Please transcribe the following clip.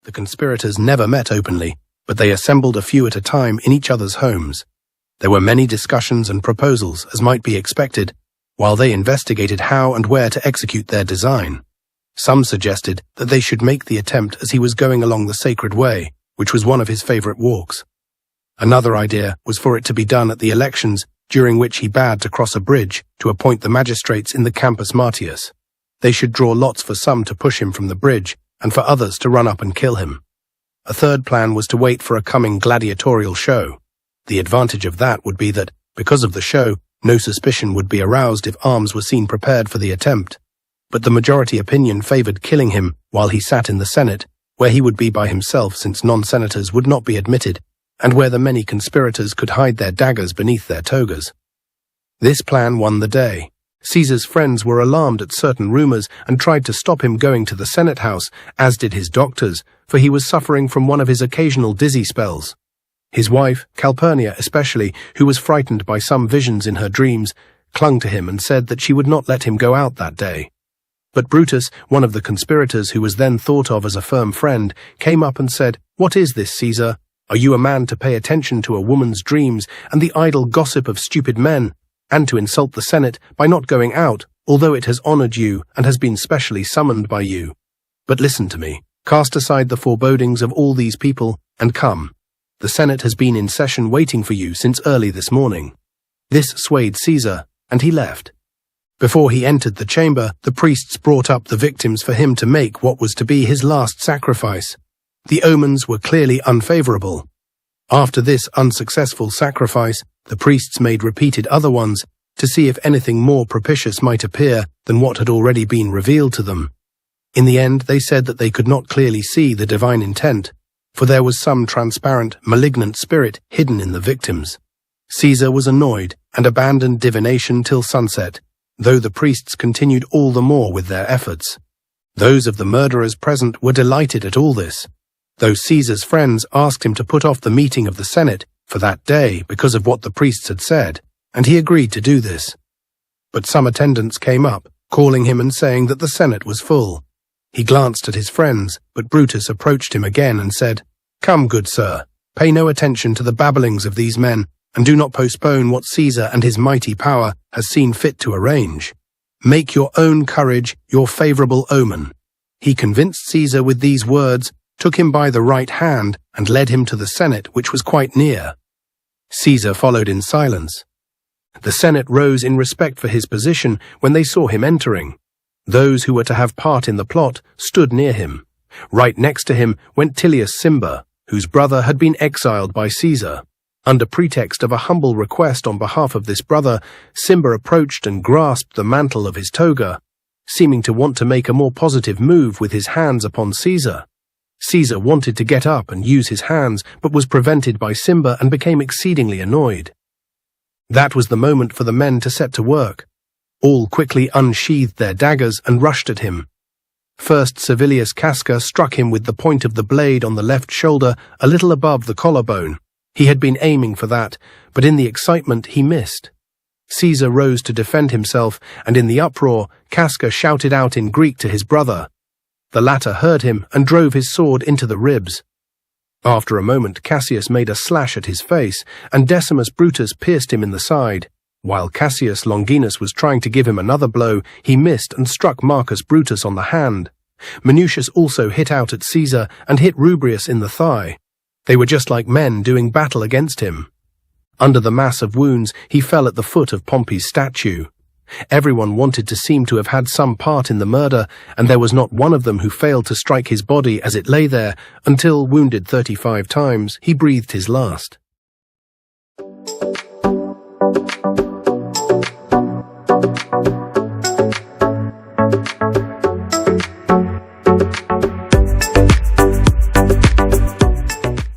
The conspirators never met openly, but they assembled a few at a time in each other's homes. There were many discussions and proposals, as might be expected, while they investigated how and where to execute their design. Some suggested that they should make the attempt as he was going along the Sacred Way, which was one of his favorite walks. Another idea was for it to be done at the elections, during which he bade to cross a bridge to appoint the magistrates in the Campus Martius. They should draw lots for some to push him from the bridge, and for others to run up and kill him. A third plan was to wait for a coming gladiatorial show. The advantage of that would be that, because of the show, no suspicion would be aroused if arms were seen prepared for the attempt. But the majority opinion favored killing him while he sat in the Senate, where he would be by himself since non-senators would not be admitted, and where the many conspirators could hide their daggers beneath their togas. This plan won the day. Caesar's friends were alarmed at certain rumors and tried to stop him going to the Senate house, as did his doctors, for he was suffering from one of his occasional dizzy spells. His wife, Calpurnia especially, who was frightened by some visions in her dreams, clung to him and said that she would not let him go out that day. But Brutus, one of the conspirators who was then thought of as a firm friend, came up and said, "What is this, Caesar? Are you a man to pay attention to a woman's dreams and the idle gossip of stupid men, and to insult the Senate by not going out, although it has honored you and has been specially summoned by you? But listen to me. Cast aside the forebodings of all these people and come. The Senate has been in session waiting for you since early this morning." This swayed Caesar, and he left. Before he entered the chamber, the priests brought up the victims for him to make what was to be his last sacrifice. The omens were clearly unfavorable. After this unsuccessful sacrifice, the priests made repeated other ones to see if anything more propitious might appear than what had already been revealed to them. In the end, they said that they could not clearly see the divine intent, for there was some transparent, malignant spirit hidden in the victims. Caesar was annoyed and abandoned divination till sunset, though the priests continued all the more with their efforts. Those of the murderers present were delighted at all this, though Caesar's friends asked him to put off the meeting of the Senate for that day because of what the priests had said, and he agreed to do this. But some attendants came up, calling him and saying that the Senate was full. He glanced at his friends, but Brutus approached him again and said, "Come, good sir, pay no attention to the babblings of these men, and do not postpone what Caesar and his mighty power has seen fit to arrange. Make your own courage your favorable omen." He convinced Caesar with these words, took him by the right hand, and led him to the Senate, which was quite near. Caesar followed in silence. The Senate rose in respect for his position when they saw him entering. Those who were to have part in the plot stood near him. Right next to him went Julius Caesar, whose brother had been exiled by Caesar. Under pretext of a humble request on behalf of this brother, Caesar approached and grasped the mantle of his toga, seeming to want to make a more positive move with his hands upon Caesar. Caesar wanted to get up and use his hands, but was prevented by Caesar and became exceedingly annoyed. That was the moment for the men to set to work. All quickly unsheathed their daggers and rushed at him. First, Servilius Casca struck him with the point of the blade on the left shoulder, a little above the collarbone. He had been aiming for that, but in the excitement he missed. Caesar rose to defend himself, and in the uproar, Casca shouted out in Greek to his brother. The latter heard him and drove his sword into the ribs. After a moment, Cassius made a slash at his face, and Decimus Brutus pierced him in the side. While Cassius Longinus was trying to give him another blow, he missed and struck Marcus Brutus on the hand. Minucius also hit out at Caesar and hit Rubrius in the thigh. They were just like men doing battle against him. Under the mass of wounds, he fell at the foot of Pompey's statue. Everyone wanted to seem to have had some part in the murder, and there was not one of them who failed to strike his body as it lay there, until, wounded 35 times, he breathed his last.